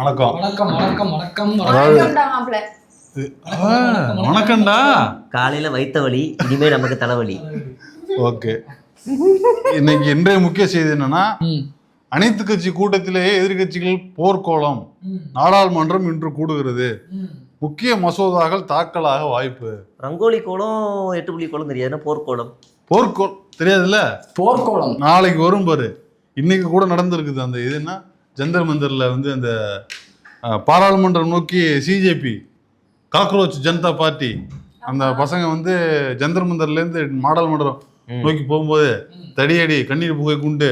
வணக்கம் வணக்கம் வணக்கம் வணக்கம் வணக்கம்டா. காலையில வைத்த வலி, இனிமே நமக்கு தலைவலி. ஓகே, இன்னைக்கு இன்றைய முக்கிய செய்தி என்னன்னா, அனைத்து கட்சி கூட்டத்திலேயே எதிர்கட்சிகள் போர்க்கோளம், நாடாளுமன்றம் இன்று கூடுகிறது, முக்கிய மசோதாக்கள் தாக்கலாக வாய்ப்பு. ரங்கோலி கோலம் 8 புள்ளி கோலம் தெரியாது, போர்க்கோளம் தெரியாதுல்ல? போர்க்கோளம் நாளைக்கு வரும் பாரு. இன்னைக்கு கூட நடந்திருக்குது. அந்த இதுன்னா ஜந்தர் மந்தர்ல வந்து அந்த பாராளுமன்றம் நோக்கி சிஜேபி காக்ரோச் ஜனதா பார்ட்டி அந்த பசங்க வந்து ஜந்தர் மந்தர்ல இருந்து நாடாளுமன்றம் நோக்கி போகும்போது தடியடி கண்ணீர் புகை குண்டு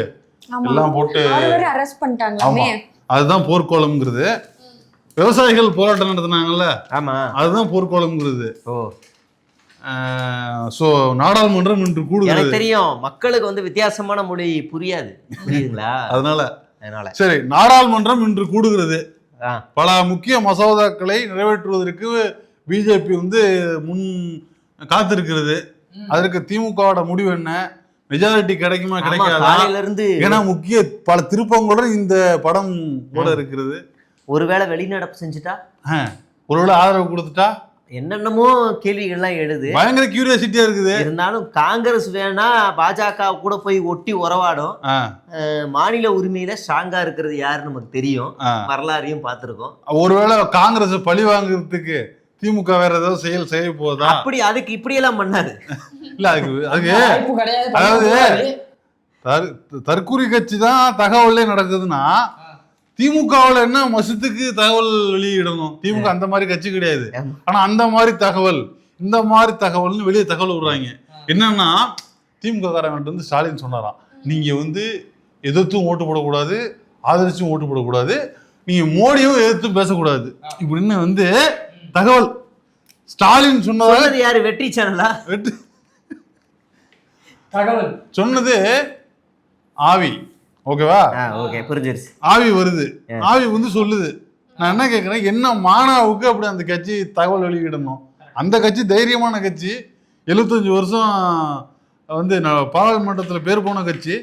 எல்லாம் போட்டு அரெஸ்ட் பண்ணிட்டாங்க. அதுதான் போர்க்கோளம்ங்கிறது. விவசாயிகள் போராட்டம் நடத்தினாங்கல்ல, அதுதான் போர்க்கோளம்ங்கிறது. சோ நாடாளுமன்றம் இன்று கூடுகிறது. எனக்கு தெரியும், மக்களுக்கு வந்து வித்தியாசமான மொழி புரியாது, புரியுதுங்களா? அதனால சரி, நாடாளுமன்றம் இன்று கூடுகிறது. பல முக்கிய மசோதாக்களை நிறைவேற்றுவதற்கு பிஜேபி வந்து முன் காத்திருக்கிறது. அதற்கு திமுகவோட முடிவு என்ன, மெஜாரிட்டி கிடைக்குமா கிடைக்காதா? ஏன்னா முக்கிய பல திருப்பங்களுடன் இந்த படம் கூட இருக்கிறது. ஒருவேளை வெளிநடப்பு செஞ்சுட்டா, ஒருவேளை ஆதரவு கொடுத்துட்டா, என்னென்னமோ கேள்விகள்லாம் எழுது. பயங்கர கியூரியாசிட்டியா இருக்குது. இருந்தாலும் காங்கிரஸ் வேணா பாஜக கூட போய் ஒட்டி உறவாடும். மாநில உரிமையில ஸ்ட்ராங்கா இருக்கிறது யாரு நமக்கு தெரியும், வரலாறையும் பார்த்திருக்கோம். ஒருவேளை காங்கிரஸ் பழி வாங்குறதுக்கு திமுக வேற ஏதாவது செய்ய போதா? அப்படி அதுக்கு இப்படி எல்லாம் பண்ணாது. இல்ல, அதுக்கு அதாவது தற்கூரி கட்சி தான் தகவலே நடக்குதுன்னா, திமுகவில் என்ன மசத்துக்கு தகவல் வெளியிடணும்? திமுக அந்த மாதிரி கட்சி கிடையாது. ஆனா அந்த மாதிரி தகவல், இந்த மாதிரி தகவல்னு வெளியே தகவல் விடுறாங்க. என்னன்னா, திமுக காரங்க வந்து ஸ்டாலின் சொன்னாராம், நீங்க வந்து எதிர்த்தும் ஓட்டு போடக்கூடாது, ஆதரிச்சும் ஓட்டு போடக்கூடாது, நீங்க மோடியும் எதிர்த்தும் பேசக்கூடாது இப்படின்னு வந்து தகவல் ஸ்டாலின் சொன்னது. யாரு? வெற்றி சேனலா? தகவல் சொன்னது ஆவி. ஓகேவா? ஓகே, புரிஞ்சிருச்சு. ஆவி வருது, ஆவி வந்து சொல்லுது. நான் என்ன கேட்கிறேன், என்ன மானாவுக்கு அப்படி அந்த கட்சி தகவல் வெளியிடணும்? அந்த கட்சி தைரியமான கட்சி, 75 வருஷம் வந்து பாராளுமன்றத்துல பேர் போன கட்சி,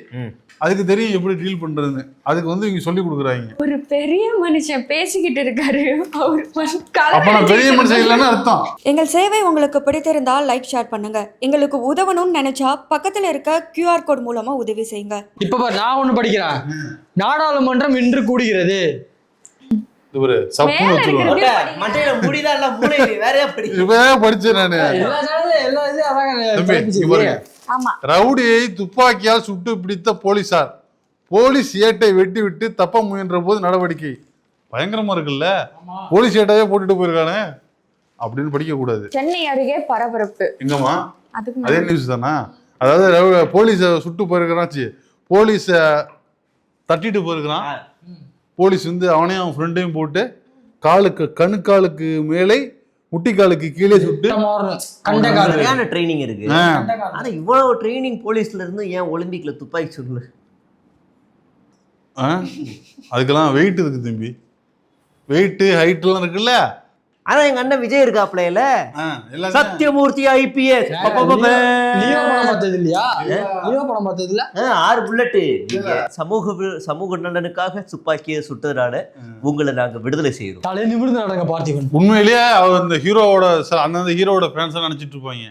அதுக்கு தெரியும் எப்படி டீல் பண்றதுன்னு. அதுக்கு வந்து இவங்க சொல்லி கொடுக்குறாங்க. ஒரு பெரிய மனுஷன் பேசிக்கிட்டு இருக்காரு, அப்ப நான் பெரிய மனுஷன் இல்லைன்னு அர்த்தம். எங்கள் சேவை உங்களுக்கு பிடித்திருந்தால் லைக் ஷேர் பண்ணுங்க. எங்களுக்கு உதவணும்னு நினைச்சா பக்கத்துல இருக்க QR கோட் மூலமா உதவி செய்யுங்க. இப்ப நான் ஒண்ணு படிக்கிறேன். நாடாளுமன்றம் இன்று கூடுகிறது. ரவுடியை துப்பாக்கியால் சுட்டு பிடித்த போலீசார், போலீஸ் ஏட்டை வெட்டி விட்டு தப்ப முயன்ற போது நடவடிக்கை. பயங்கரமா இருக்குல்ல, போலீஸ் ஏட்டையே போட்டுட்டு போயிருக்கானே அப்படின்னு படிக்க கூடாது. சென்னை அருகே பரபரப்பு. எங்கம்மா? அதே நியூஸ் தானா? அதாவது போலீஸ சுட்டு போயிருக்கிறான், போலீஸ தட்டிட்டு போயிருக்கிறான். போலீஸ் வந்து அவனையும் அவன் ஃப்ரெண்டையும் போட்டு கணுக்காலுக்கு மேலே முட்டிக்காலுக்கு கீழே சுட்டு ட்ரைனிங் இருக்கு. ஆனா இவ்வளவு ட்ரைனிங் போலீஸ்ல இருந்து ஏன் ஒலிம்பிக்ல துப்பாக்கி சுடல? அதுக்கெல்லாம் வெயிட் இருக்கு தம்பி, வெயிட் ஹைட் எல்லாம் இருக்குல்ல. ஆனா எங்க அண்ணன் விஜய் இருக்காப்ல, சத்யமூர்த்தி IPS 6 புல்லட். சமூக நலனுக்காக துப்பாக்கியை சுட்டதுனால உங்களை நாங்க விடுதலை செய்யறோம். உண்மையிலேயே அவர் இந்த ஹீரோவோட அந்த ஹீரோவோட ஃபேன்ஸா நினைச்சிட்டு இருப்பாங்க.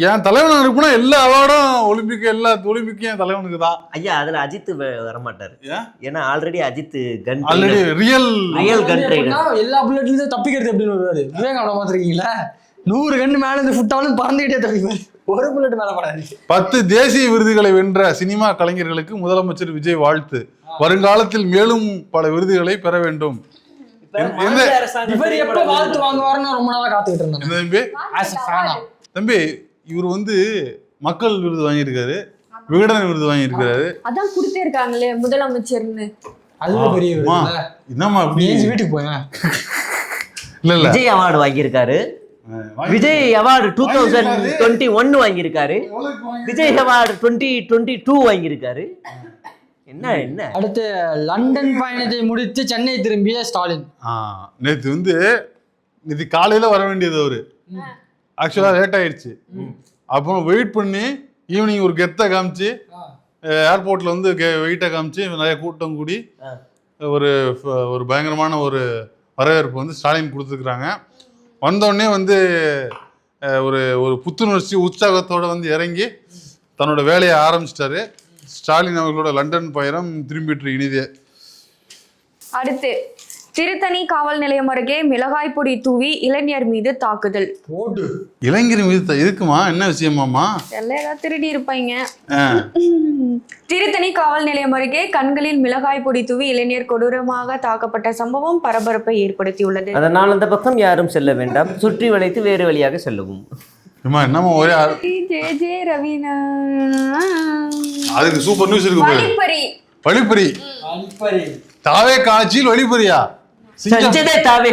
என் தலைவன் இருக்குன்னா எல்லா அவார்டும் ஒலிம்பிக், எல்லா ஒலிம்பிக்கும் என் தலைவனுக்கு தான். ஐயா, அதுல அஜித் வரமாட்டாரு. ஏன்னா ஆல்ரெடி அஜித் கன் ரியல் கன் ட்ரைனர். எல்லா புல்லட்லயும் தப்பிக்கிறது எப்படின்னு வருவாரு. விவேகம் பாத்துருக்கீங்களா? 100 கன் மேல இருந்து ஃபுட்டாலும் பறந்துகிட்டே தப்பிப்பாரு, ஒரு புல்லட் மேல படாது. 10 தேசிய விருதுகளை வென்ற சினிமா கலைஞர்களுக்கு முதலமைச்சர் விஜய் வாழ்த்து. வருங்காலத்தில் மேலும் பல விருதுகளை பெற வேண்டும். இவர் எப்ப வாழ்த்து வாங்குவாருன்னு ரொம்ப நாளா காத்துக்கிட்டு இருந்தேன். தம்பி, இவர் வந்து மக்கள் விருது வாங்கியிருக்காரு, விகடன் விருது வாங்கியிருக்காரு. அதான் கொடுத்தே இருக்காங்களே முதலமைச்சர்னு. அதுவும் பெரிய என்னம்மா அப்படி வீட்டுக்கு போய் இல்ல விஜய் அவார்டு வாங்கியிருக்காரு. விஜய் அவார்டு 2021 வாங்கியிருக்காரு. விஜய் அவார்டு 2022 வாங்கியிருக்காரு. என்ன அடுத்து லண்டன் பயணத்தை முடித்து சென்னை திரும்பிய ஸ்டாலின். நேற்று வந்து காலையில வர வேண்டியது, அவரு ஆக்சுவலா லேட் ஆயிடுச்சு. அப்புறம் வெயிட் பண்ணி ஈவினிங் ஒரு கெத்தை காமிச்சு ஏர்போர்ட்ல வந்து வெயிட்டை காமிச்சு நிறைய கூட்டம் கூடி ஒரு ஒரு பயங்கரமான ஒரு வரவேற்பு வந்து ஸ்டாலின் கொடுத்துருக்குறாங்க. வந்தோடனே வந்து ஒரு ஒரு புத்துணர்ச்சி உற்சாகத்தோடு வந்து இறங்கி தன்னோட வேலையை ஆரம்பிச்சிட்டாரு. ஸ்டாலின் அவர்களோட லண்டன் பயணம் திரும்பிட்டு இனிதே. அடுத்து திருத்தணி காவல் நிலையம் அருகே மிளகாய் பொடி தூவி இளைஞர் மீது தாக்குதல். போடு இளைஞர் மீது இருக்குமா? என்ன விஷயமாமா? எல்லாம் ஏதாவது திருடி இருப்பாங்க. திருத்தணி காவல் நிலையம் அருகே கண்களில் மிளகாய் பொடி தூவி இளைஞர் கொடூரமாக தாக்கப்பட்ட சம்பவம் பரபரப்பை ஏற்படுத்தியுள்ளது. அதனால் அந்த பக்கம் யாரும் செல்ல வேண்டாம், சுற்றி வளைத்து வேறு வழியாக செல்லவும். என்னமா ஒரே ஜே ரவீனா அதுக்கு சூப்பர் நியூஸ் இருக்கு. வழிப்பறி தாவே காட்சியில் வழிப்பறியா? செஞ்சதே தாவே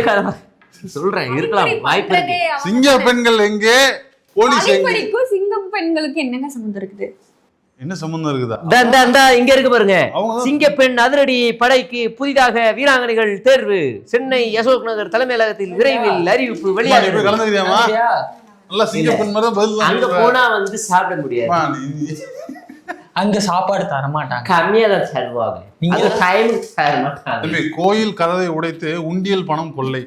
சொல்றேன், இருக்கலாம், வாய்ப்பு இருக்கு. சிங்க பெண்கள் எங்கே, போலீஸ் எங்கே? சிங்கம் பெண்களுக்கு என்னங்க சம்பந்தம் இருக்குது? என்ன சம்பந்தம் இருக்குதா? இங்க இருக்கு பாருங்க. சிங்க பெண் அதிரடி படைக்கு புதிதாக வீராங்கனைகள் தேர்வு. சென்னை அசோக் நகர் தலைமையகத்தில் விரைவில் அறிவிப்பு வெளியாக. கலந்துக்கிறியாமா? நல்லா சிங்க பெண் மாதிரி பதில். அங்க போனா வந்து சாப்பிட முடியாது, அங்க சாப்பாடு தர மாட்டாங்க, கம்மியா தான் தருவாங்க. கோயில் கதவை உடைத்து உண்டியல் பணம் கொள்ளை.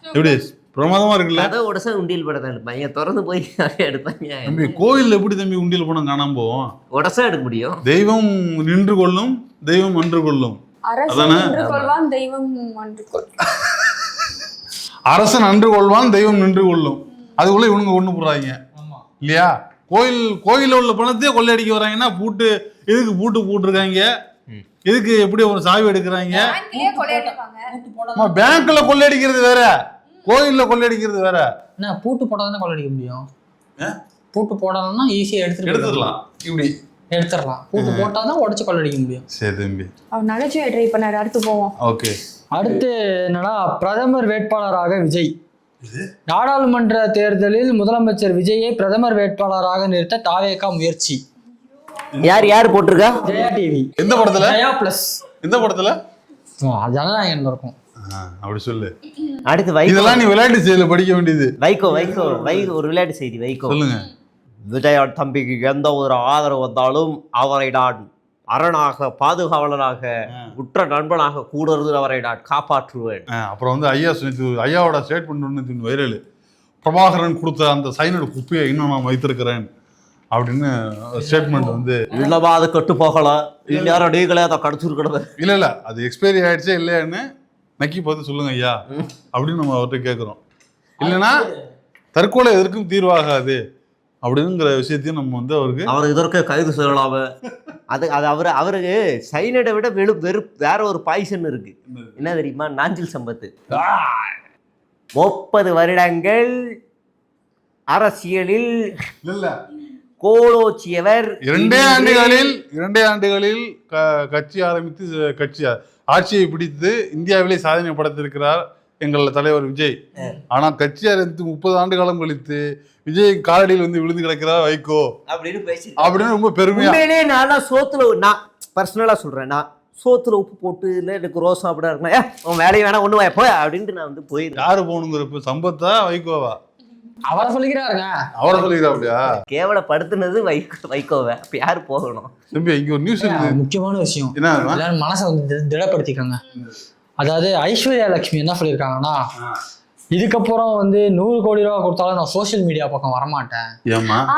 எப்படி பிரமாதமா இருக்குல்ல? கதை உடசா உண்டியல் படம் தான் எடுப்பாங்க, திறந்து போய் எடுப்பாங்க. தம்பி கோயில் எப்படி தம்பி உண்டியல் பணம் காணாம போவோம்? உடசா எடுக்க முடியும். தெய்வம் நின்று கொள்ளும், தெய்வம் அன்று கொள்ளும். அரசன் அன்று கொள்வான், தெய்வம் அன்று கொள்ளும். அரசன் அன்று கொள்வான், தெய்வம் நின்று கொள்ளும். அதுக்குள்ள இவனுங்க ஒண்ணு போடுறாங்க இல்லையா? கோயில உள்ள பணத்தையே கொள்ளையடிக்க வராங்கன்னா பூட்டு எதுக்கு போட்டுருக்காங்க? எதுக்கு எப்படி ஒரு சாவி எடுக்கிறாங்க? பேங்க்ல கொள்ளையடிக்கிறது வேற, கோயில்ல கொள்ளையடிக்கிறது வேற. என்ன பூட்டு போட்டாதானே கொள்ளையடிக்க முடியும்? பூட்டு போடணும்னா ஈஸியா எடுத்துடலாம், இப்படி எடுத்துடலாம். பூட்டு போட்டாதான் உடச்சு கொள்ளையடிக்க முடியும். சரி தம்பி, அவர் நகைச்சுவை ட்ரை பண்ணாரு. அடுத்து போவோம். ஓகே. அடுத்து என்னன்னா, பிரதமர் வேட்பாளராக விஜய். நாடாளுமன்ற தேர்தலில் முதலமைச்சர் விஜயை பிரதமர் வேட்பாளராக நிறுத்த தாவேகா முயற்சி. யார் போட்டிருக்கா? ஜெயா டிவி. எந்த படத்துல? ஜெயா பிளஸ். எந்த படத்துல? ஜனநாயகம் இருக்கும். அப்படி சொல்லு. அடுத்து வைகோ. இதெல்லாம் நீ விளையாட்டு செய்தியில படிக்க வேண்டியது. வைகோ ஒரு விளையாட்டு செய்தி. வைகோ சொல்லுங்க. விஜயா தம்பிக்கு எந்த ஒரு ஆதரவு வந்தாலும் அவரை நான் அரணாக, பாதுகாவலனாக, உற்ற நண்பனாக கூட இருந்து அவரை நான் காப்பாற்றுவேன். அப்புறம் வந்து ஐயாவோட ஸ்டேட்மெண்ட் ஒன்று வைரல். பிரபாகரன் கொடுத்த அந்த சைனோட குப்பையை இன்னும் நான் வைத்திருக்கிறேன் அப்படின்னு ஸ்டேட்மெண்ட் வந்து. இல்லவா அது கட்டு போகல, இந்நேரம் நீங்களே அதை கடிச்சிருக்கணும். இல்ல அது எக்ஸ்பைரி ஆயிடுச்சே இல்லையான்னு நக்கி பார்த்து சொல்லுங்க ஐயா அப்படின்னு நம்ம அவர்கிட்ட கேட்குறோம். இல்லைன்னா தற்கொலை எதற்கும் தீர்வாகாது அப்படிங்கிற விஷயத்தையும் நம்ம வந்து அவருக்கு இதற்கு கைது சொல்லலாம. அவருக்கு சைனடை விட வேற ஒரு பாய்சன் இருக்கு. என்ன தெரியுமா? நாஞ்சில் சம்பத்து 30 வருடங்கள் அரசியலில் கோலோச்சியவர். 2 ஆண்டுகளில் கட்சி ஆரம்பித்து ஆட்சியை பிடித்து இந்தியாவிலே சாதனை படைத்திருக்கிறார் எங்கள் தலைவர் விஜய். ஆனா கட்சி ஆரம்பித்து 30 ஆண்டு காலம் கழித்து விஜய் காலடியில் வந்து விழுந்து கிடக்கிறார் வைகோ அப்படின்னு ரொம்ப பெருமையா. நான் பர்சனலா சொல்றேன், நான் சோத்துல உப்பு போட்டு இல்ல எனக்கு ரோஸ் சாப்பிட இருக்கேன், உன் வேலையை வேணா ஒண்ணு போய் அப்படின்ட்டு நான் வந்து போயிருக்கேன். யாரு போகணுங்கிறப்ப சம்பத்தா வைகோவா? அவரை சொல்லிக்கிறாருங்க. அவரை சொல்லிக்கிறாப்லையா? கேவலப்படுத்தினது வைகோவை. அப்ப யாரு போகணும்? இங்க ஒரு நியூஸ் இருக்கு, முக்கியமான விஷயம். என்ன மனசை வந்து திடப்படுத்திக்கோங்க. அதாவது ஐஸ்வர்யா லட்சுமி என்ன சொல்லியிருக்காங்கன்னா, இதுக்கப்புறம் வந்து 100 கோடி ரூபாய் கொடுத்தாலும் நான் சோசியல் மீடியா பக்கம் வரமாட்டேன்.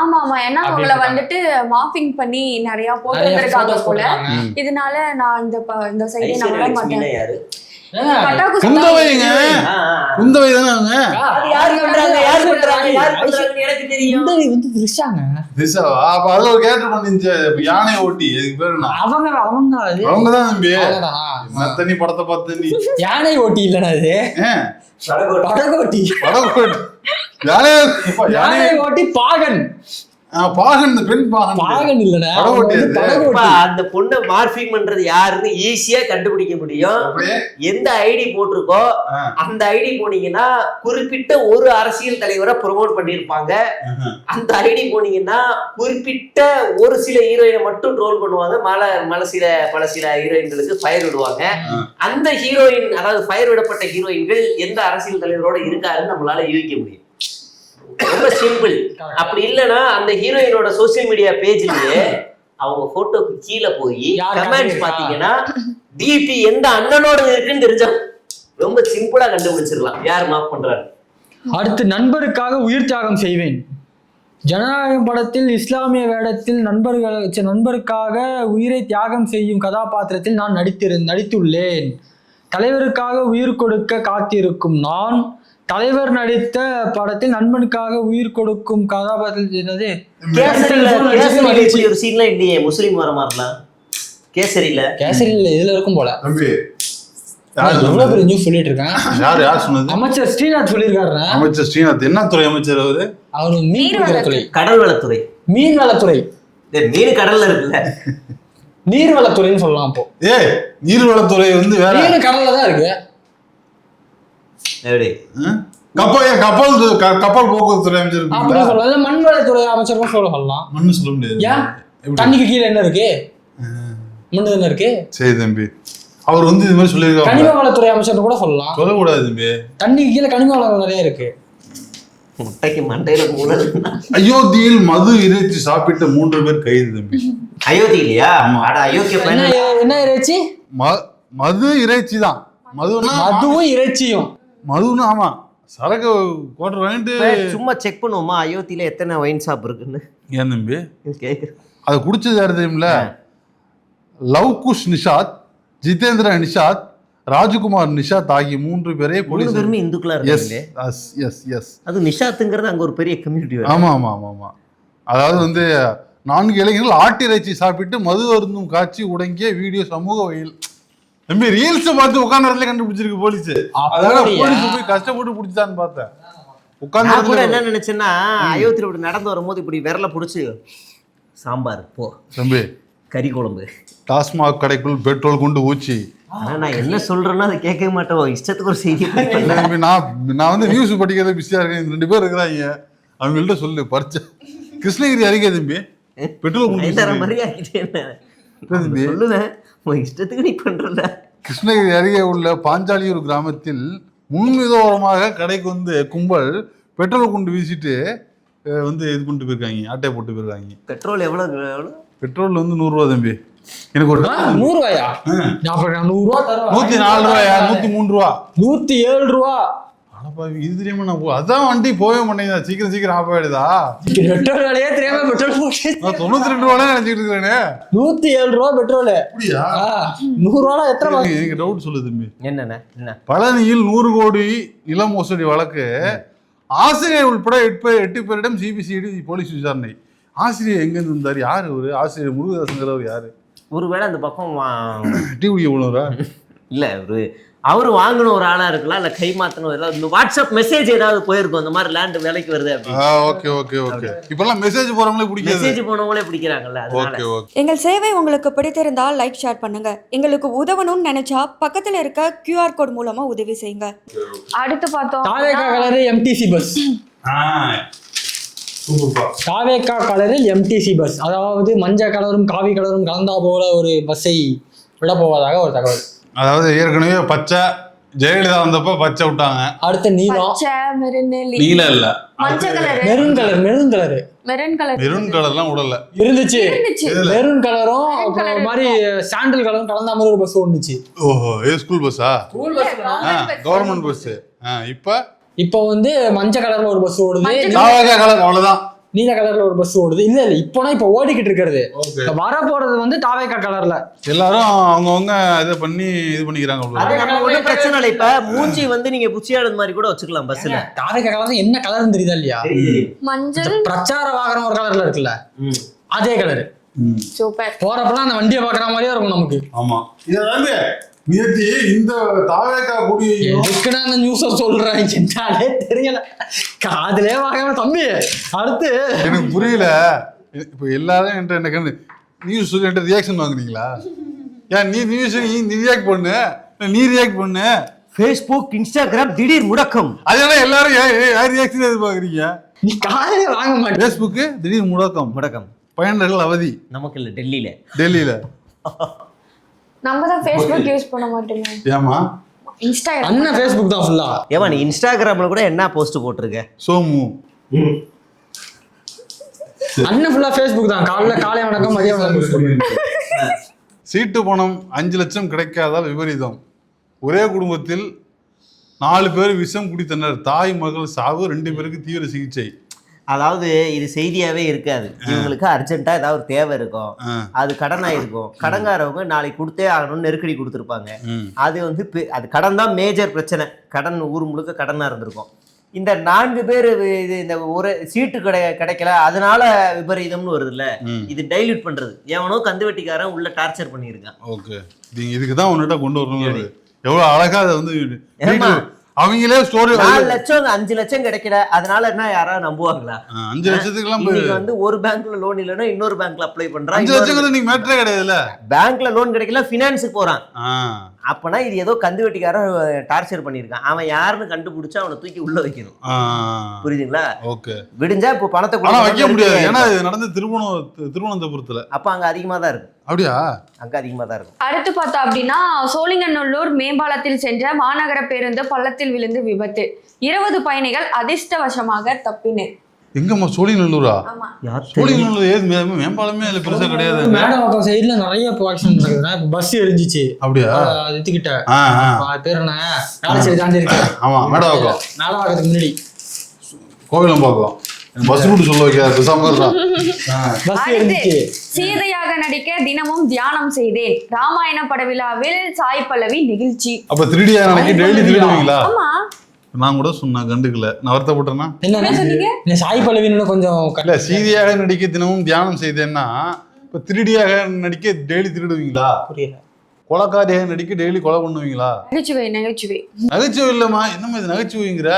ஆமா ஏன்னா அவங்கள வந்துட்டு மார்பிங் பண்ணி நிறைய போட்டுருக்காங்க போல. இதனால நான் இந்த சைடே நான் வர மாட்டேன். யானை ஓட்டி படத்தை பார்த்து யானை ஓட்டி இல்லைன்னா யானை ஓட்டி பாகன். அந்த பொண்ணை மார்பிங் பண்றது யாருன்னு ஈஸியா கண்டுபிடிக்க முடியும். எந்த ஐடி போட்டிருக்கோ அந்த ஐடி போனீங்கன்னா குறிப்பிட்ட ஒரு அரசியல் தலைவரை ப்ரொமோட் பண்ணிருப்பாங்க. அந்த ஐடி போனீங்கன்னா குறிப்பிட்ட ஒரு சில ஹீரோயினை மட்டும் ட்ரோல் பண்ணுவாங்க. பல சில ஹீரோயின்களுக்கு ஃபயர் விடுவாங்க. அந்த ஹீரோயின், அதாவது ஃபயர் விடப்பட்ட ஹீரோயின்கள் எந்த அரசியல் தலைவரோட இருக்காருன்னு நம்மளால யூகிக்க முடியும். ரொம்ப சிம்பிள். அப்படி இல்லைன்னா அந்த ஹீரோயினோட சோசியல் மீடியா பேஜ்லயே அவங்க போட்டோக்கு கீழே போய் கமெண்ட்ஸ் பாத்தீங்கன்னா டிபி எந்த அண்ணனோட இருக்குன்னு தெரிஞ்சா ரொம்ப சிம்பிளா கண்டுபிடிச்சிடலாம் யார் மாஃப் பண்றாரு. அடுத்து நண்பருக்காக உயிர் தியாகம் செய்வேன். ஜனநாயகம் படத்தில் இஸ்லாமிய வேடத்தில் நண்பருக்காக உயிரை தியாகம் செய்யும் கதாபாத்திரத்தில் நான் நடித்துள்ளேன். தலைவருக்காக உயிர் கொடுக்க காத்திருக்கும் நான் தலைவர் நடித்த படத்தில் நண்பனுக்காக உயிர் கொடுக்கும் கதாபாத்திரத்தில் கேசரியில ஒரு சீன்லாம் இல்லையே முஸ்லீம் வர மாதிரிலாம். கேசரியில இதுல இருக்கும் போல. எவ்வளவு பெரிய நியூஸ் சொல்லிட்டு இருக்கேன். யார் சொன்னது? அமைச்சர் ஸ்ரீநாத் சொல்லியிருக்காரு. அமைச்சர் ஸ்ரீநாத் என்ன துறை அமைச்சர் அவரு? அவரு மீன்வளத்துறை. கடல்வளத்துறை. மீன்வளத்துறை. மீன் கடல்ல இருக்குல்ல, நீர்வளத்துறைன்னு சொல்லலாம். அப்போ நீர்வளத்துறை வந்து வேற, மீன் கடல்ல தான் இருக்கு. எப்படி கப்பல் போக்குவரத்து துறை அமைச்சர் அப்படி சொல்லலாம். மண்வளத்துறை அமைச்சரும் சொல்லலாம். மண்ணு சொல்ல முடியாது. ஏன் தண்ணிக்கு கீழே என்ன இருக்கு? மண்ணு தானே இருக்கு. சரி தம்பி, அவர் வந்து இது மாதிரி சொல்லியிருக்காரு. கனிம வளத்துறை அமைச்சர் கூட சொல்லலாம். சொல்லக்கூடாது தம்பி, தண்ணிக்கு கீழே கனிம வளம் நிறைய இருக்கு. முட்டைக்கு மண்டையில மூணு. அயோத்தியில் மது இறைச்சி சாப்பிட்ட 3 பேர் கைது தம்பி. அயோத்தியிலையா? அயோத்திய என்ன இறைச்சி? மது இறைச்சி தான். மதுவும் இறைச்சியும். மதுன்னு ஆமா, சரக்கு குவார்டர் வாங்கிட்டு சும்மா செக் பண்ணுவோமா அயோத்தியில எத்தனை ஒயின் ஷாப் இருக்குன்னு? ஏன் தம்பி கேக்குறேன். அதை குடிச்சது யாரு தெரியுமில்ல? லவ்குஷ் நிஷாத், ஜிதேந்திர நிஷாத், ராஜகுமார் நிஷாத் ஆகிய 3 பேரே போலீஸ். இந்துக்களா இருக்காங்களே. அது நிஷாத்துங்கிறது அங்க ஒரு பெரிய கம்யூனிட்டி. ஆமா ஆமா ஆமா ஆமா. அதாவது வந்து 4 இளைஞர்கள் ஆட்டு இறைச்சி சாப்பிட்டு மது அருந்தும் காட்சி உடங்கிய வீடியோ சமூக வகையில். தம்பி ரீல்ஸ் பார்த்து உட்கார்ந்த இடத்துல கண்டுபிடிச்சிருக்கு போலீஸ். அதாவது போலீஸ் போய் கஷ்டப்பட்டு பிடிச்சான்னு பார்த்தேன். உட்கார்ந்து கூட என்ன நினைச்சேன்னா, அயோத்தியில இப்படி நடந்து வரும்போது இப்படி விரல பிடிச்சி சாம்பார் போ தம்பி, கறி குழம்பு, டாஸ்மாக் கடைக்குள் பெட்ரோல் கொண்டு ஊச்சி. ஆனா நான் என்ன சொல்றேன்னா அதை கேட்க மாட்டோம், இஷ்டத்துக்கு ஒரு செய்தி. தம்பி நான் வந்து நியூஸ் படிக்கிறத பிஸியா இருக்கேன். 2 பேர் இருக்கிறாங்க, அவங்கள்ட்ட சொல்லு பறிச்ச கிருஷ்ணகிரி அருகே தம்பி பெட்ரோல் கொண்டு மாதிரியா சொல்லுவேன். இஷ்டத்துக்கு நீ பண்றல. கிருஷ்ணகிரி அருகே உள்ள பாஞ்சாலியூர் கிராமத்தில் முன்விதோரமாக கடைக்கு வந்து கும்பல் பெட்ரோல் கொண்டு வீசிட்டு வந்து இது பண்ணிட்டு போயிருக்காங்க, ஆட்டை போட்டு போயிருக்காங்க. பெட்ரோல் எவ்வளவு? பெட்ரோல் வந்து 100 ரூபா தம்பி. எனக்கு ஒரு 100 ரூபாயா? 100 ரூபா தர. 104 ரூபாயா? 103 ரூபா, 107 ரூபா. இது தெரியாம நான் அதான் வண்டி போவே மாட்டேங்குதா, சீக்கிரம் ஆஃப் ஆயிடுதா? பெட்ரோல் விலையே தெரியாம பெட்ரோல் போட்டு 92 ரூபா நினைச்சிட்டு இருக்கிறேனே. 107 ரூபா பெட்ரோல். அப்படியா? 100 ரூபா எத்தனை? எனக்கு டவுட் சொல்லு தம்பி. என்ன பழனியில் 100 கோடி நில மோசடி வழக்கு, ஆசிரியர் உட்பட 8 பேரிடம் சிபிசிஐடி போலீஸ் விசாரணை. ஆசிரியர் எங்க இருந்து வந்தாரு? யாரு ஒரு ஆசிரியர்? முருகதாசங்கிறவர் யாரு? ஒருவேளை அந்த பக்கம் டிவி உள்ளவரா இல்ல, அவரு வாங்கின ஒரு ஆளா இருக்கலாம், இல்ல கை மாத்தணும், ஏதாவது வாட்ஸ்அப் மெசேஜ் ஏதாவது போயிருக்கும், இந்த மாதிரி லேண்ட் வேலைக்கு வருது அப்படின்னு. Okay okay okay. இப்பெல்லாம் மெசேஜ் போறவங்களே பிடிக்காது, மெசேஜ் போனவங்களே பிடிக்கிறாங்கல்ல. Okay okay. எங்கள் சேவை உங்களுக்கு பிடித்திருந்தால் லைக் ஷேர் பண்ணுங்க. எங்களுக்கு உதவணும்னு நினைச்சா பக்கத்துல இருக்க QR கோட் மூலமா உதவி செய்யுங்க. அடுத்து பார்த்தோம் தாவேகா கலர் எம்டிசி பஸ். தாவேகா கலரில் எம்டிசி பஸ், அதாவது மஞ்சள் கலரும் காவி கலரும் கலந்தா போல ஒரு பஸ்ஸை விட போவதாக ஒரு தகவல். அதாவது ஏற்கனவே பச்சை ஜெயலலிதா வந்தப்ப பச்சை விட்டாங்க, அடுத்த நீலம், நீலம் இல்ல மஞ்சள் colour, maroon colour, maroon colour, maroon கலர்லாம் உடல இருந்துச்சு. மெரூன் கலரும் அப்புறம் மாதிரி சாண்டல் கலரும் கலந்த மாதிரி ஒரு பஸ் ஓடுச்சு. ஓஹோ, இது ஸ்கூல் பஸ்ஸா? Government bus. இப்போ வந்து மஞ்சள் கலர்ல ஒரு பஸ் ஓடுது, தாவேகா கலர் அவ்வளவுதான், நீல கலர்ல ஒரு பஸ் ஓடுது. இல்ல இப்போ ஓடிக்கிட்டு இருக்கிறது வர போறது வந்து தாவேகா கலர்ல. எல்லாரும் அவங்கவுங்க இதை பண்ணி இது பண்ணிக்கிறாங்க. அது நம்ம ஒன்றும் பிரச்சனை இல்லை. இப்ப மூஞ்சி வந்து நீங்க குச்சியாடுறது மாதிரி கூட வச்சுக்கலாம் பஸ்ல. தாவேகா கலர் என்ன கலர்னு தெரியுதா இல்லையா? மஞ்சள். பிரச்சார வாகனம் ஒரு கலர்ல இருக்குல்ல, அதே கலர். சூப்பர். போறப்பெல்லாம் அந்த வண்டியை பாக்குற மாதிரியே இருக்கும் நமக்கு. ஆமா, நேத்தி இந்த தாவேகா கூடி எதுக்கு நான் அந்த நியூஸ சொல்றேன் என்னாலே தெரியல, காதுலே வாங்காம தம்பி. அடுத்து எனக்கு புரியல, இப்ப எல்லாரும் என்கிட்ட என்ன நியூஸ் சொல்லி என்கிட்ட ரியாக்ஷன் வாங்குறீங்களா? ஏன் நீ நியூஸ் நீ ரியாக்ட் பண்ணு, நீ ரியாக்ட் பண்ணு. ஃபேஸ்புக், இன்ஸ்டாகிராம் திடீர் முடக்கம், அதனால எல்லாரும் யார் ரியாக்ஷன் எதிர்பார்க்குறீங்க? நீ காதுலே வாங்க மாட்டேன். ஃபேஸ்புக் திடீர் முடக்கம், பயனர்கள் அவதி. நமக்கு இல்ல, டெல்லியில. நம்ம தான் Facebook யூஸ் பண்ண மாட்டோமே. ஏமா இன்ஸ்டாகிராம் அண்ணா Facebook தான் ஃபுல்லா. ஏமா நீ இன்ஸ்டாகிராம்ல கூட என்ன போஸ்ட் போட்டுருக்க? சோமு அண்ணன் ஃபுல்லா Facebook தான். காலை வணக்கம், மதியம் வணக்கம். சீட்டு பணம் 5 லட்சம் கிடைக்காதால் விபரீதம். ஒரே குடும்பத்தில் 4 பேர் விஷம் குடித்தனர். தாய் மகள் சாவு, 2 பேருக்கு தீவிர சிகிச்சை. அதாவது இது செய்தியாவே இருக்காது. இவங்களுக்கு அர்ஜென்ட்டா ஏதாவது ஒரு தேவை இருக்கும், அது கடனா இருக்கும். கடன்காரவங்க நாளைக்கு கொடுத்தே ஆகணும்னு நெருக்கடி கொடுத்துருப்பாங்க. அது வந்து அது கடன் தான் மேஜர் பிரச்சனை. கடன் ஊர் முழுக்க கடனா இருந்திருக்கும். இந்த 4 பேர் இது இந்த ஒரு சீட்டு கிடைக்கல அதனால விபரீதம்னு வருது இல்ல, இது டைல்யூட் பண்றது. எவனோ கந்து வெட்டிக்காரன் உள்ள டார்ச்சர் பண்ணியிருக்கான். ஓகே, நீங்க இதுக்கு தான் உன்னிட்ட கொண்டு வரணும். எவ்வளவு அழகா அதை வந்து அவங்களே ஸ்டோரி 4 லட்சம் 5 லட்சம் கிடைக்கல அதனால என்ன யாராவது நம்புவாங்களா? 5 லட்சத்துக்குலாம் வந்து ஒரு பேங்க்ல லோன் இல்லைன்னா இன்னொரு பேங்க்ல அப்ளை பண்றான். 5 லட்சம் நீங்க மேட்டரே கிடையாதுல்ல. பேங்க்ல லோன் கிடைக்கல, பினான்ஸுக்கு போறான். அப்பனா இது ஏதோ கந்து வெட்டிக்காரன் டார்ச்சர் பண்ணியிருக்கான். அவன் யாருன்னு கண்டுபிடிச்சா அவனை தூக்கி உள்ள வைக்கணும். புரியுதுங்களா? ஓகே, விடிஞ்சா இப்போ பணத்தை வைக்க முடியாது. ஏன்னா இது நடந்து திருவனந்தபுரத்துல. அப்ப அங்க அதிகமா தான் இருக்கு. அப்படியா? அங்க அதிகமா தான் இருக்கும். அடுத்து பார்த்தோம் அப்படின்னா, சோழிங்கநல்லூர் மேம்பாலத்தில் சென்ற மாநகர பேருந்து பள்ளத்தில் விழுந்து விபத்து. 20 பயணிகள் அதிர்ஷ்டவசமாக தப்பினர். எங்கம்மா? சோழிங்கநல்லூரா? ஆமா, சோழிங்கநல்லூர் ஏது மேம்பாலமே இல்ல, பெருசா கிடையாது. மேடம் சைடுல நிறைய ஆக்சிடென்ட் நடக்குதுன்னா பஸ் எரிஞ்சிச்சு. அப்படியா? எத்துக்கிட்ட பேர் என்ன நாலு தாண்டி இருக்கு. ஆமா, மேடம் நாலாவதுக்கு முன்னாடி கோவிலம் பார்க்கலாம். பஸ் ரூட் சொல்ல வைக்காது, பேசாம பஸ் எரிஞ்சிச்சு. சீதையாக நடிக்க தினமும் தியானம் செய்தேன். ராமாயண படவிழாவில் சாய் பல்லவி நிகழ்ச்சி. அப்ப 3D நினைக்க டெய்லி திருடுவீங்களா? ஆமா, நான் கூட சொன்னேன், கண்டுக்கல. நான் வருத்தப்பட்டேன்னா என்ன சொன்னீங்க? சாய் பல்லவின்னு கொஞ்சம் இல்ல, சீதையாக நடிக்க தினமும் தியானம் செய்தேன்னா இப்ப 3Dயாக நடிக்க டெய்லி திருடுவீங்களா? புரியல. கொலைக்காரியாக நடிக்க டெய்லி கொலை பண்ணுவீங்களா? நகைச்சுவை நகைச்சுவை நகைச்சுவை இல்லம்மா, என்னம்மா இது நகைச்சுவைங்கிற?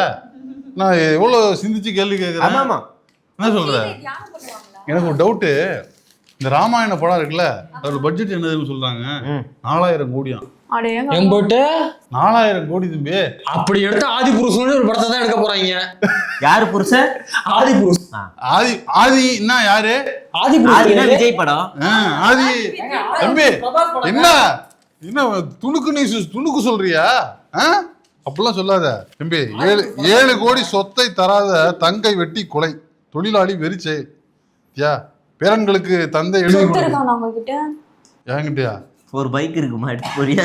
நான் எவ்வளவு சிந்திச்சு கேள்வி கேட்கிறேன். ஆமா, என்ன சொல்ற? எனக்கு ஒரு டவுட்டு. இந்த ராமாயண படம் இருக்குல்ல, அதோட பட்ஜெட் என்னதுன்னு சொல்றாங்க 4000 கோடியா? போட்டு 4000 கோடி தம்பி. அப்படி எடுத்து ஆதி புருஷன் ஒரு படத்தை தான் எடுக்க போறாங்க. யாரு புருஷன்? ஆதி புருஷன். ஆதி என்ன யாரு? ஆதி புருஷன் விஜய் படம். ஆதி தம்பி என்ன என்ன துணுக்கு சொல்றியா? அப்படிலாம் சொல்லாத தம்பி. 7 கோடி சொத்தை தராத தங்கை வெட்டி கொலை, தொழிலாளி வெறிச்சை. யா பேரன்களுக்கு தந்தை எழுதி என்கிட்டயா? ஒரு பைக் இருக்குமா, எடுத்து போறியா?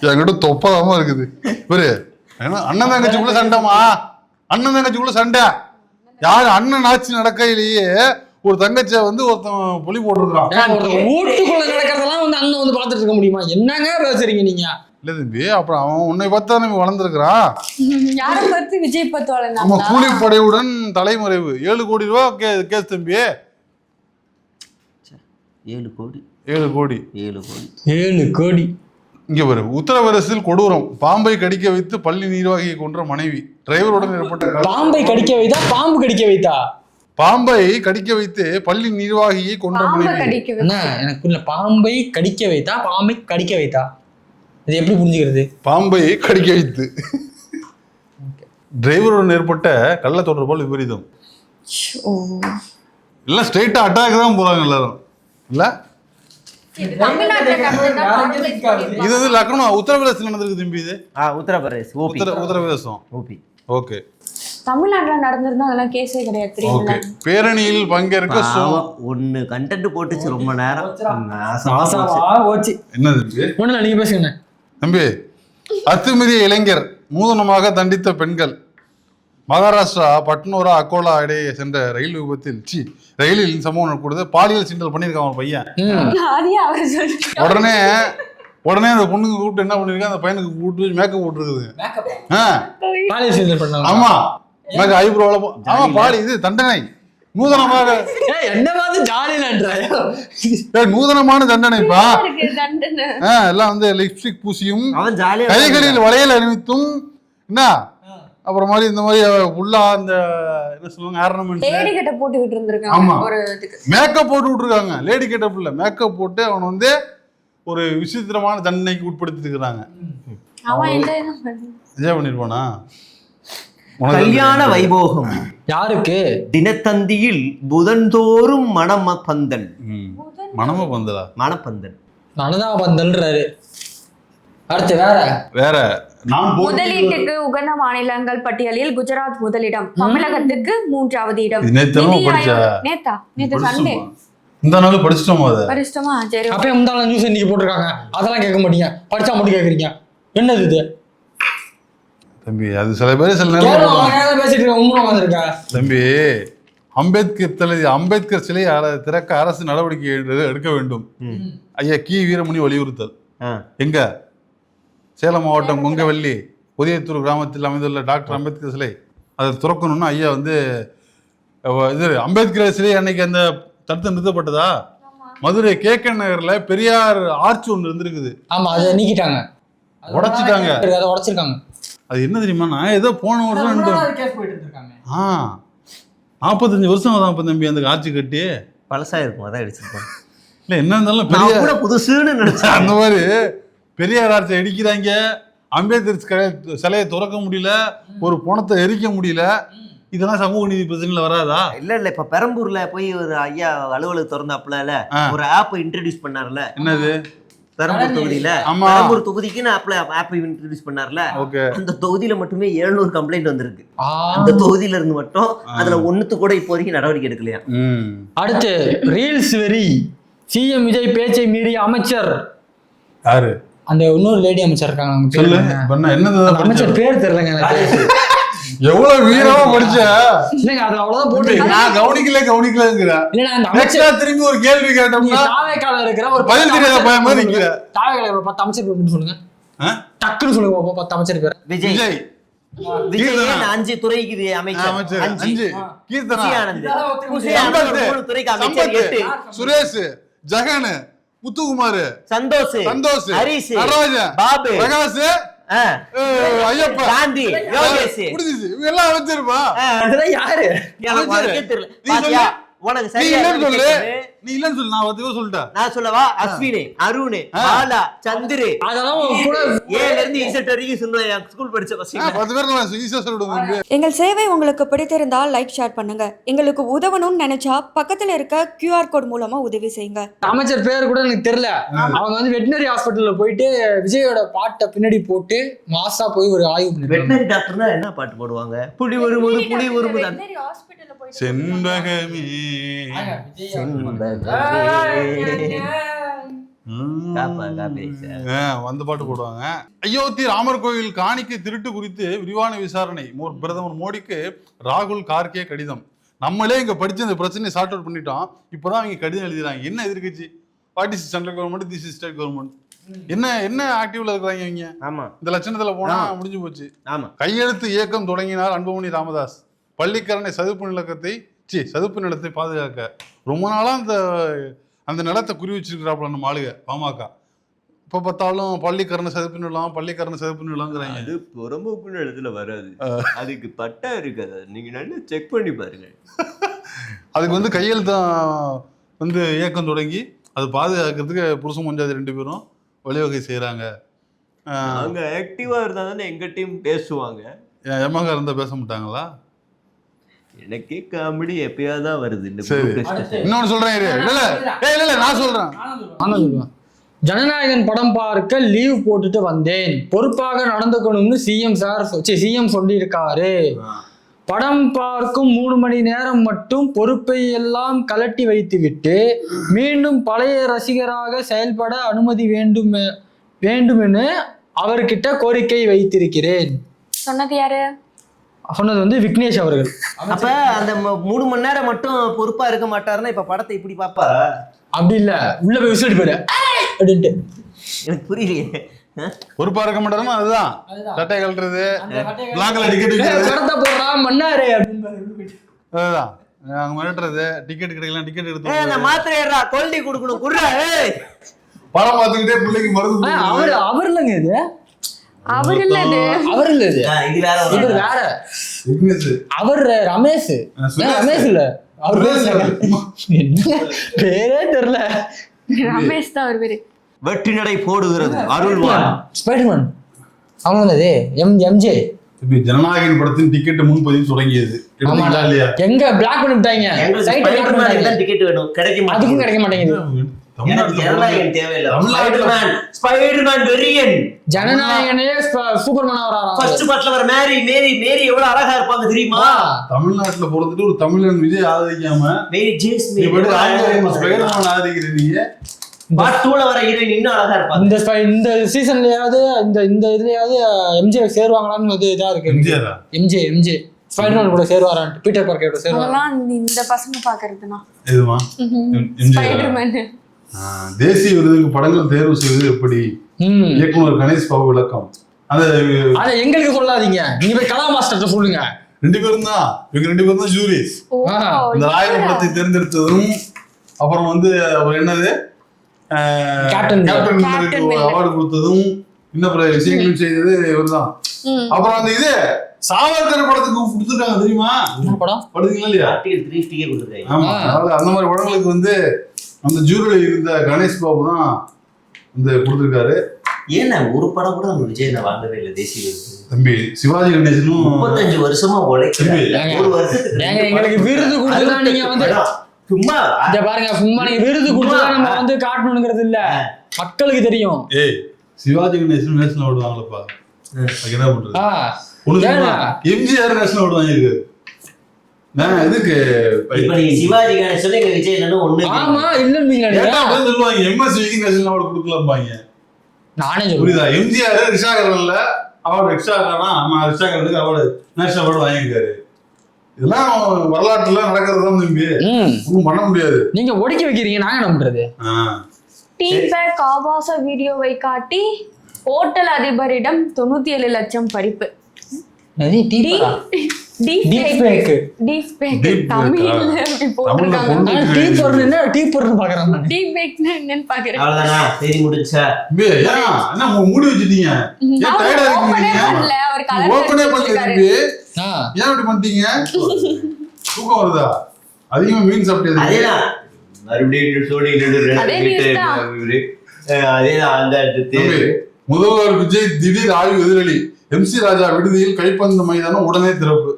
என்கிட்ட தொப்பதாம இருக்குது. இவரு அண்ணன் தங்கச்சிக்குள்ள சண்டைமா, அண்ணன் தங்கச்சிக்குள்ள சண்டை. யாரு அண்ணன் ஆட்சி நடக்கையிலேயே ஒரு தங்கச்சிய வந்து ஒருத்தன் புலி போட்டுருக்கான். வீட்டுக்குள்ள நடக்கிறதெல்லாம் வந்து அண்ணன் வந்து பாத்துட்டு இருக்க முடியுமா? என்னங்க பேசுறீங்க நீங்க? இல்ல தம்பி, அப்புறம் அவன் உன்னை பார்த்தா நம்ம வளர்ந்துருக்கிறான். யாரை பார்த்து? விஜய் பார்த்து வளர்ந்தாங்க. நம்ம கூலிப்படையுடன் தலைமறைவு 7 கோடி ரூபா கேஸ் தம்பி. 7 கோடி 7 கோடி 7 கோடி. இங்க பாரு, உத்தரப்பிரதேசத்தில் கொடூரம். பாம்பை கடிக்க வைத்து பள்ளி நிர்வாகியை கொன்ற மனைவி. டிரைவருடன் ஏற்பட்ட பாம்பை கடிக்க வைத்தா பாம்பு கடிக்க வைத்தா? பாம்பை கடிக்க வைத்து பள்ளி நிர்வாகியை கொன்ற மனைவி. என்ன எனக்கு பாம்பை கடிக்க வைத்தா பாம்பை கடிக்க வைத்தா? இது எப்படி புரிஞ்சுக்கிறது? பாம்பை கடிக்க வைத்து டிரைவருடன் ஏற்பட்ட கள்ள தொடர்பால் விபரீதம். எல்லாம் ஸ்ட்ரெயிட்டா அட்டாக் தான் போறாங்க எல்லாரும் இல்ல. இது வந்து லக்னோ உத்தரப்பிரதேசம் நடந்திருக்கு தம்பி. இது உத்தரப்பிரதேசம். ஓகே, தமிழ்நாட்டுல நடந்திருந்தா அதெல்லாம் கேஸே கிடையாது. ஓகே, பேரணியில் பங்கேற்க ஒன்னு கண்டென்ட் போட்டுச்சு ரொம்ப நேரம். என்ன தம்பி? ஒண்ணு நீங்க பேசுங்க தம்பி. அத்துமீறிய இளைஞர் நூதனமாக தண்டித்த பெண்கள். மகாராஷ்டிரா பட்னோரா அக்கோலா இடையே சென்ற ரயில் விபத்தில் ரயிலில் சம்பவம் நடக்கூடாது. பாலியல் சீண்டல் பண்ணியிருக்கான் ஒரு பையன். உடனே அந்த பொண்ணுக்கு கூப்பிட்டு என்ன பண்ணிருக்கான், அந்த பையனுக்கு கூப்பிட்டு மேக்கப் போட்டுருக்குது. ஆமா, மேக்கப் ஐப்ரோல. ஆமா, பாலி இது தண்டனை. நூதனமாக நூதனமான தண்டனைப்பா. எல்லாம் வந்து லிப்ஸ்டிக் பூசியும் கைகளில் வளையல் அணிவித்தும் என்ன அப்புறம் மாதிரி இந்த மாதிரி ஃபுல்லா அந்த என்ன சொல்லுவாங்க ஆர்னமெண்ட் லேடி கெட்டப் போட்டுக்கிட்டு இருந்திருக்காங்க. ஆமா, ஒரு மேக்கப் போட்டு விட்டுருக்காங்க. லேடி கெட்டப் இல்ல, மேக்கப் போட்டு அவன் வந்து ஒரு விசித்திரமான தண்டனைக்கு உட்படுத்தி இருக்கிறாங்க. அவன் என்ஜாய் பண்ணிருப்பானா? கல்யாண வைபோகம் யாருக்கு? தினத்தந்தியில் புதன்தோறும் மணமபந்தல். மணமபந்தலா? மணப்பந்தல் மனதாபந்தல்ன்றாரு. அடுத்து வேற முதலீட்டுக்கு உகந்த மாநிலங்கள் பட்டியலில் குஜராத் முதலிடம், தமிழகத்துக்கு 3வது இடம். நேத்து சண்டே இந்த நாள் படிச்சிட்டோமா அதை? படிச்சிட்டோமா? சரி. அப்பயே முந்தான நியூஸ் இன்னைக்கு போட்டிருக்காங்க, அதெல்லாம் கேட்க மாட்டீங்க, படிச்சா மட்டும் கேட்குறீங்க. என்னது இது தம்பி? அது சில பேர் சில நேரம் பேசிட்டு இருக்க. தம்பி, அம்பேத்கர் சிலையை திறக்க அரசு நடவடிக்கை எடுக்க வேண்டும். ஐயா கி வீரமணி வலியுறுத்தல். எங்க? சேலம் மாவட்டம் கொங்கவல்லி உதயத்தூர் கிராமத்தில் அமைந்துள்ள டாக்டர் அம்பேத்கர் சிலை, அதை துறக்கணும்னு ஐயா வந்து இது அம்பேத்கர் சிலை அன்னைக்கு அந்த தடுத்து நிறுத்தப்பட்டதா? மதுரை கேகே நகர்ல பெரியார் ஆர்ச் ஒன்று இருந்திருக்குது. ஆமா, அதை நீக்கிட்டாங்க, உடைச்சிட்டாங்க. அதை உடைச்சிருக்காங்க. அது என்ன தெரியுமா? நான் ஏதோ போன வருஷம் 45 வருஷம் தான் இப்ப தம்பி அந்த ஆட்சி கட்டி. பழசா இருக்கும், அதான் அடிச்சிருக்கோம். இல்ல என்ன இருந்தாலும் பெரிய கூட புதுசுன்னு நினைச்சேன். அந்த மாதிரி பெரியார் ஆட்சி அடிக்கிறாங்க, அம்பேத்கர் சிலையை துறக்க முடியல, ஒரு பணத்தை எரிக்க முடியல. இதெல்லாம் சமூக நீதி பிரச்சனைல வராதா? இல்ல இப்ப பெரம்பூர்ல போய் ஒரு ஐயா அலுவலகம் திறந்தாப்புல ஒரு ஆப் இன்ட்ரோடியூஸ் பண்ணார்ல. என்னது? பெரம்பூர் தொகுதியில பெரம்பூர் தொகுதிக்கு ஆப் இன்ட்ரோடியூஸ் பண்ணார்ல. அந்த தொகுதியில மட்டுமே 700 கம்ப்ளைண்ட் வந்திருக்கு. அந்த தொகுதியில இருந்து மட்டும் அதுல ஒண்ணுத்து கூட இப்போ வரைக்கும் நடவடிக்கை எடுக்கலையா. அடுத்து ரீல்ஸ் வெரி சிஎம் விஜய் பேச்சை மீறிய அமைச்சர். யாரு? அந்த இன்னொரு லேடி அமைச்சர் இருக்காங்க. சொல்லு, என்னது அமைச்சர் பேர் தெரியலங்க எனக்கு. எவ்வளவு வீரமா படிச்ச? இல்லங்க அது அவ்வளவுதான் போட்டு நான் கவனிக்கலங்கற. இல்ல அந்த அமைச்சர் திரும்பி ஒரு கேள்வி கேட்டோம்னா தாவேக்கால இருக்கிற ஒரு பதில் தெரியாத பையன் மாதிரி நிக்கிற. தாவேக்கால ஒரு 10 அமைச்சர் பேர் சொல்லுங்க. டக்குன்னு சொல்லுங்க பாப்போம். 10 அமைச்சர் பேர். விஜய் 5 துறைக்கு அமைச்சர் 5. கீர்த்தனா, ஆனந்த், 3 துறைக்கு அமைச்சர் 8. சுரேஷ், ஜெகன், முத்துக்குமார், சந்தோஷ், ஹரிஷ், நடராஜன், பாபு, பிரகாஷ், ஐயப்பா, காந்தி, யோகேஷ், எல்லாம் அமைச்சிருப்பா. அதெல்லாம் யாரு? எனக்கு தெரியல. பாத்தியா, உனக்கு சரியா நீ இல்லன்னு சொல்லு, நான் வந்து சொல்லிட்டேன். நான் சொல்லவா? அஸ்வினி, அருண், பாலா, சந்திரு, அதெல்லாம் கூட ஏல இருந்து இசட் வரைக்கும் சொல்லுங்க. ஸ்கூல் படிச்ச பசங்க 10 பேர் நான் ஈஸியா சொல்லுவேன். எங்கள் சேவை உங்களுக்கு பிடித்திருந்தால் லைக் ஷேர் பண்ணுங்க. எங்களுக்கு உதவணும்னு நினைச்சா பக்கத்துல இருக்க QR கோட் மூலமா உதவி செய்யுங்க. அமைச்சர் பேர் கூட எனக்கு தெரியல. அவங்க வந்து வெட்டினரி ஹாஸ்பிட்டல்ல போயிட்டு விஜயோட பாட்டை பின்னாடி போட்டு மாசா போய் ஒரு ஆய்வு பண்ணி. வெட்டினரி டாக்டர்னா என்ன பாட்டு போடுவாங்க? புலி வரும்போது வெட்டினரி ஹாஸ்பிடல்ல போய் செண்பகமே அந்த பாட்டு போடுவாங்க. அயோத்தி ராமர் கோவில் காணிக்கை திருட்டு குறித்து விரிவான விசாரணை. பிரதமர் மோடிக்கு ராகுல் கார்கே கடிதம். நம்மளே இங்க படிச்சு இந்த பிரச்சனையை சார்ட் அவுட் பண்ணிட்டோம். இப்பதான் அவங்க கடிதம் எழுதுறாங்க. என்ன எதிர்கட்சி? What is central government, this is state government. என்ன ஆக்டிவ்ல இருக்கிறாங்க இவங்க? ஆமா, இந்த லட்சணத்துல போனா முடிஞ்சு போச்சு. ஆமா, கையெழுத்து இயக்கம் தொடங்கினார் அன்புமணி ராமதாஸ். பள்ளிக்கரணை சதுப்பு நிலத்தை பாதுகாக்க ரொம்ப நாளா அந்த நிலத்தை குறி வச்சிருக்கிறாப்புல நம்ம ஆளுக பாமக. இப்ப பார்த்தாலும் பள்ளிக்கரணை சதுப்பு நிலங்கிறாங்க. அது புறம்போக்கு நிலத்துல வராது, அதுக்கு பட்டா இருக்காது. நீங்க நல்லா செக் பண்ணி பாருங்க. அதுக்கு வந்து கையெழுத்தம் இயக்கம் தொடங்கி அது பாதுகாக்கிறதுக்கு புருஷன் மஞ்சாதி 2 பேரும் வழிவகை செய்யறாங்க. அவங்க ஆக்டிவா இருந்தா தானே எங்க டீம் பேசுவாங்க. எமகா இருந்தா பேச மாட்டாங்களா? எனக்கே காமெடி எப்பயாதான் வருது. இன்னொன்னு சொல்றேன், இல்ல நான் சொல்றேன். ஜனநாயகன் படம் பார்க்க லீவ் போட்டுட்டு வந்தேன், பொறுப்பாக நடந்துக்கணும்னு சிஎம் சொல்லி இருக்காரு. படம் பார்க்கும் 3 மணி நேரம் மட்டும் பொறுப்பை எல்லாம் கலட்டி வைத்துவிட்டு மீண்டும் பழைய ரசிகராக செயல்பட அனுமதி வேண்டுமென்னு அவர்கிட்ட கோரிக்கை வைத்திருக்கிறேன். சொன்னது யாரு? சொன்னது விக்னேஷ் அவர்கள். அப்ப அந்த 3 மணி நேரம் மட்டும் பொறுப்பா இருக்க மாட்டாருன்னா இப்ப படத்தை இப்படி பாப்பாரா? அப்படி இல்ல, உள்ள போய் விசில் போயிடு அப்படின்ட்டு. எனக்கு புரியலையே. பொறுப்பா இருக்க மாட்டாருன்னா அதுதான் சட்டை கழட்டுறது, பிளாக்ல டிக்கெட் போடுறா மன்னாரு அதுதான் நாங்க மிரட்டுறது. டிக்கெட் கிடைக்கலாம், டிக்கெட் எடுத்து மாத்திரை ஏறா கொல்டி கொடுக்கணும் குடுறா. படம் பார்த்துக்கிட்டே பிள்ளைக்கு மருந்து. அவர் இல்லைங்க, இது அவர் இல்ல, இது வேற. அவர் ரமேஷ் இல்ல, அவர் பேரே தெரியல. ரமேஷ் தான் அவர் பேரு. வெற்றி நடை போடுகிறது அருள்வான் ஸ்பைடர்மேன். அவங்க எம்ஜே ஜனநாயகன் படத்தின் டிக்கெட் முன்பதிவு தொடங்கியது. எங்க பிளாக் பண்ணிட்டாங்க. டிக்கெட் வேணும், கிடைக்க மாட்டேங்குது. எனக்கு தமிழ்நாட்டுல ஜனநாயகன் தேவையில்லை. தமிழ்நாட்டுல ஸ்பைடர்மேன் வெறியன். ஜனநாயகனே சூப்பர்மேனா வராரா? ஃபர்ஸ்ட் பார்ட்ல வர மேரி எவ்வளவு அழகா இருப்பாங்க தெரியுமா? தமிழ்நாட்டுல பிறந்துட்டு ஒரு தமிழன் விஜய் ஆதரிக்காம மேரி நீ போயிட்டு ஸ்பைடர்மேன் ஆதரிக்கிறீங்க. பார்ட் 2ல வர ஹீரோயின் இன்னும் அழகா இருப்பாங்க. இந்த சீசன்லயாவது இந்த இதுலயாவது எம்ஜே சேருவாங்களான்னு ஒரு இதா இருக்கு. எம்ஜிஆரா? எம்ஜே ஸ்பைடர்மேன் கூட சேருவாரான்ட்டு, பீட்டர் பார்க்கரோட சேருவாரா? அதெல்லாம் இந்த பசங்க பாக்குறதுனா எதுமா? ஸ்பைடர்மேன். தேசிய விருதுக்கு படங்கள் தேர்வு செய்வது எப்படி? இயக்குனர் கணேஷ் பாபு விளக்கம். அத எங்களுக்கு சொல்லாதீங்க, நீங்க போய் கலா மாஸ்டர் சொல்லுங்க. 2 பேரும் தான், இவங்க 2 பேரும் தான் ஜூரி. இந்த ராயல் படத்தை தேர்ந்தெடுத்ததும் அப்புறம் அவர் என்னது கேப்டன் அவார்டு கொடுத்ததும் இன்னும் பிற விஷயங்களும் செய்தது இவர்தான். அப்புறம் இது சாவர்கர் படத்துக்கு கொடுத்துருக்காங்க தெரியுமா? படம் படுத்தீங்களா இல்லையா? ஆமா, அதனால அந்த மாதிரி படங்களுக்கு அந்த ஜூரியில இருந்த கணேஷ் பாபு தான் கொடுத்துருக்காரு. ஏன்னா ஒரு படம் கூட நம்ம விஜய் வாங்கவே இல்லை தேசிய விருது. தம்பி சிவாஜி கணேசனும் 35 வருஷமா உழைக்கிறாங்க. ஒரு வருஷத்துக்கு எங்களுக்கு விருது கொடுத்தா நீங்க சும்மா பாருங்க, சும்மா நீங்க விருது கொடுத்தா நம்ம காட்டணுங்கிறது இல்ல, மக்களுக்கு தெரியும். சிவாஜி கணேசன் நேஷனல் அவார்டு வாங்கலப்பா, என்ன பண்றது? எம்ஜிஆர் நேஷனல் அவார்டு வாங்கியிருக்கு. இதுக்கு சிவாஜி கணேசன் எங்க விஜய் என்னன்னு ஒண்ணு ஆமா இல்லன்னு சொல்லுவாங்க. எம்எஸ்விக்கு நேஷனல் அவார்டு கொடுக்கலாம்பாங்க. நானே புரியுதா? எம்ஜிஆர் ரிஷாகரன்ல அவார்டு ரிஷாகரனுக்கு அவார்டு நேஷனல் அவார்டு வாங்கியிருக்காரு. இதெல்லாம் வரலாற்றுல நடக்கிறதுதான் தம்பி, ஒன்றும் பண்ண முடியாது. நீங்க ஒடுக்கி வைக்கிறீங்க, நாங்க என்ன பண்றது? டீபேக் ஆபாச வீடியோவை காட்டி ஹோட்டல் அதிபரிடம் 97 லட்சம் பறிப்பு. மூடி வச்சுட்டீங்க, தூக்கம் வருதா? அதிகமா மீன் சாப்பிட்டது முதல்வர் விஜய் திடீர் ஆய்வு எதிரொலி. MC ராஜா விடுதியில் கைப்பந்து மைதானம் உடனே திறப்பு.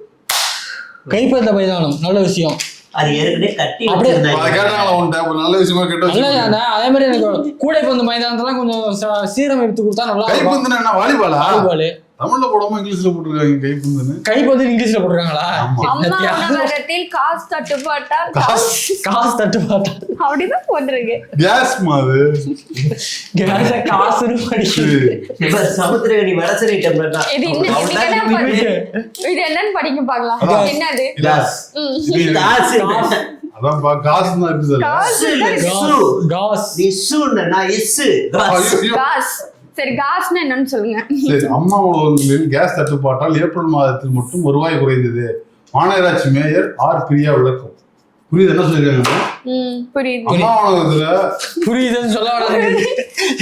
கைப்பந்த மைதானம் நல்ல விஷயம். அது ஏற்கனவே கட்டி நல்ல விஷயமா கேட்டா அதே மாதிரி எனக்கு கூடைப்பந்து மைதானத்தெல்லாம் கொஞ்சம் சீரமைத்து கொடுத்தா நல்லா. கைப்பந்து என்ன? வாலிபாலா? வாலிபால் தமிழ்ல போடாம இங்கிலீஷ்ல போட்டுருக்காங்க. கைப்பந்து கைப்பந்து இங்கிலீஷ்ல போட்டுருக்காங்களா? காசு தட்டுப்பாட்டால் அப்படிதான் போட்டுருக்கு. கேஸ் மாவு காசுன்னு படிக்குது. சமுத்திரகனி வடசனை இது என்னன்னு படிக்க பார்க்கலாம். என்னது? அதான்ப்பா, காசு தான் இருக்குது. சரி, காஸ்னா என்னன்னு சொல்லுங்க. சரி, அம்மா உணவகங்களில் கேஸ் தட்டுப்பாட்டால் ஏப்ரல் மாதத்தில் மட்டும் வருவாய் குறைந்தது. மாநகராட்சி மேயர் ஆர் பிரியா விளக்கம். புரியுது என்ன சொல்லிருக்காங்க? புரியுது. அம்மா உணவகத்துல புரியுதுன்னு சொல்ல வராது,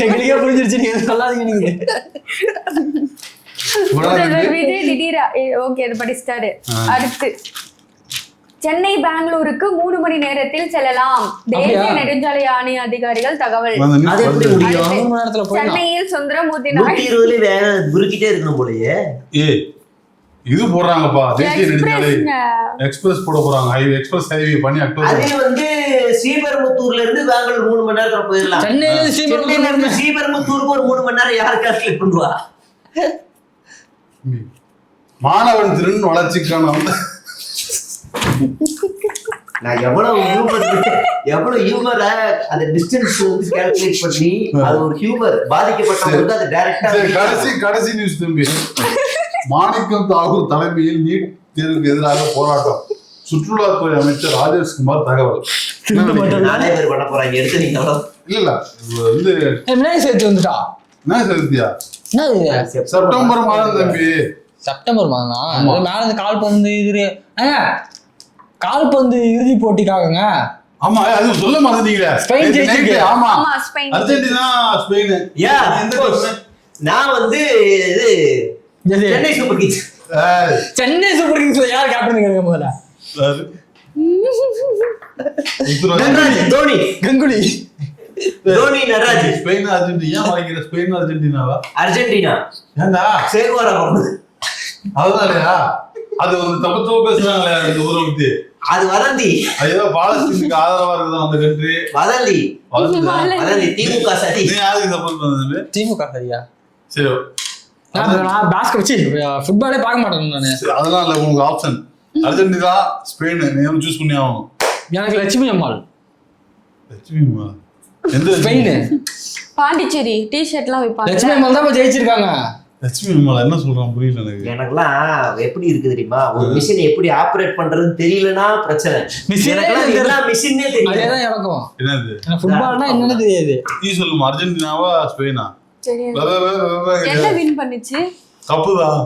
எங்களுக்கே புரிஞ்சிருச்சு, நீங்க சொல்லாதீங்க. நீங்க விஜய் திடீரா ஓகே அது படிச்சிட்டாரு. அடுத்து சென்னை பெங்களூருக்கு 3 மணி நேரத்தில் செல்லலாம். தேசிய நெடுஞ்சாலை ஆணைய அதிகாரிகள் தகவல். சென்னையில் சுந்தரமூர்த்தி குறுக்கிட்டே இருக்கணும் போலயே. இது போடுறாங்கப்பா, தேசிய நெடுஞ்சாலை எக்ஸ்பிரஸ் போட போறாங்க. ஹைவே எக்ஸ்பிரஸ் ஹைவே பண்ணி அக்டோபர். ஸ்ரீபெரும்புத்தூர்ல இருந்து பெங்களூர் 3 மணி நேரத்துல போயிடலாம். சென்னையில இருந்து ஸ்ரீபெரும்புத்தூருக்கு ஒரு 3 மணி நேரம் யார் காசுல பண்ணுவா? மாணவன் திறன் வளர்ச்சிக்கான நான் எவ்வளவு ஹியூமரா அந்த டிஸ்டன்ஸ் கால்குலேட் பண்ணி அது ஒரு ஹியூமர் பாதிக்கப்பட்டவங்களுக்கு அது டைரக்டா. கடைசி நியூஸ் தம்பி. மாணிக்கம் தாகூர் தலைமையில் நீட் தேர்வுக்கு எதிராக போராட்டம். சுற்றுலாத்துறை அமைச்சர் ராஜேஷ்குமார் தகவல். நானே பேர் பண்ண போறாங்க எடுத்து நீங்க இல்ல சேர்த்து வந்துட்டா சேர்த்தியா? செப்டம்பர் மாதம் தம்பி, செப்டம்பர் மாதம் மேல கால்பந்து இறுதி போட்டிக்காகங்க. ஆமா, அது சொல்ல மாட்டீங்களே. ஸ்பெயின் ஜெயிச்சிருக்கு. ஆமா, அர்ஜென்டினா ஸ்பெயின். நான் இது Chennai super kings. Chennai super கிங்ஸ்ல யார் கேப்டன் கேக்குங்க முதல்ல? தோனி, கங்குலி, தோனி, நடராஜ். ஸ்பெயின் அர்ஜென்டினா வாங்கிற. ஸ்பெயின் அர்ஜென்டினாவா? அர்ஜென்டினா. ஏண்டா சேகுவாரா போறது? அதுதான்யா. அது தப்பு பேசுறாங்களே இந்த ஊரை பத்தி. அது வதந்தி. ஏதோ பாலஸ்தீனுக்கு ஆதரவா இருக்குதா அந்த கண்ட்ரி. வதந்தி. வதந்தி. திமுக சதி. நீ யாருக்கு சப்போர்ட் பண்ணது? திமுக சரியா? சரி, நான் பாஸ்கெட் வச்சு ஃபுட்பாலே பார்க்க மாட்டேன் நானு. அதெல்லாம் இல்ல, உங்களுக்கு ஆப்ஷன் அர்ஜென்டினா ஸ்பெயின், நீ சூஸ் பண்ணி ஆகணும். எனக்கு லட்சுமி அம்மாள். லட்சுமி அம்மா எந்த ஸ்பெயின்? பாண்டிச்சேரி டிஷர்ட்லாம் விற்பாங்க. லட்சுமி அம்மாள் தான் ஜெயிச்சிருக்காங்க. லட்சுமி அம்மா என்ன சொல்றான் புரியல எனக்கு. எனக்குலாம் எப்படி இருக்கு தெரியுமா, ஒரு மிஷின் எப்படி ஆபரேட் பண்றதுன்னு தெரியலனா பிரச்சனை. எனக்குலாம் மிஷினே தெரியல. அதேதான் எனக்கும். என்னது ஃபுட்பால்னா என்னன்னு தெரியாது. நீ சொல்லுமா, அர்ஜென்டினாவா ஸ்பெயினா? என்ன வின் பண்ணுச்சு? தப்புதான்.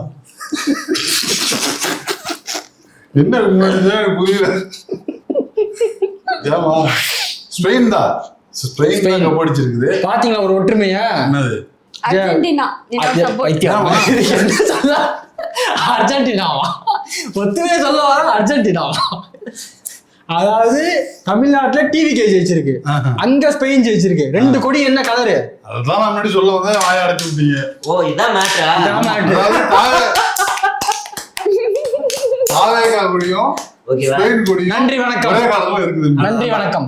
என்ன புரியல. ஏமா ஸ்பெயின் தான், ஸ்பெயின் தான் கப் அடிச்சிருக்குது. பாத்தீங்களா ஒரு ஒற்றுமையா? என்னது அர்ஜென்டினா. அர்ஜென்டினாவா? ஒத்துமையா சொல்ல வர அர்ஜென்டினாவா? அதாவது தமிழ்நாட்டுல டிவிகே ஜெயிச்சிருக்கு, அங்க ஸ்பெயின் ஜெயிச்சிருக்கு. 2 கொடி என்ன கலரு? அதுதான் நான் முன்னாடி சொல்ல வந்தேன், வாய அடைச்சு விட்டீங்க. ஓ இதான் மேட்டரா? தாவேகா கொடியும் ஸ்பெயின் கொடியும் நன்றி வணக்கம். ஒரே காலமா இருக்குது. நன்றி வணக்கம்.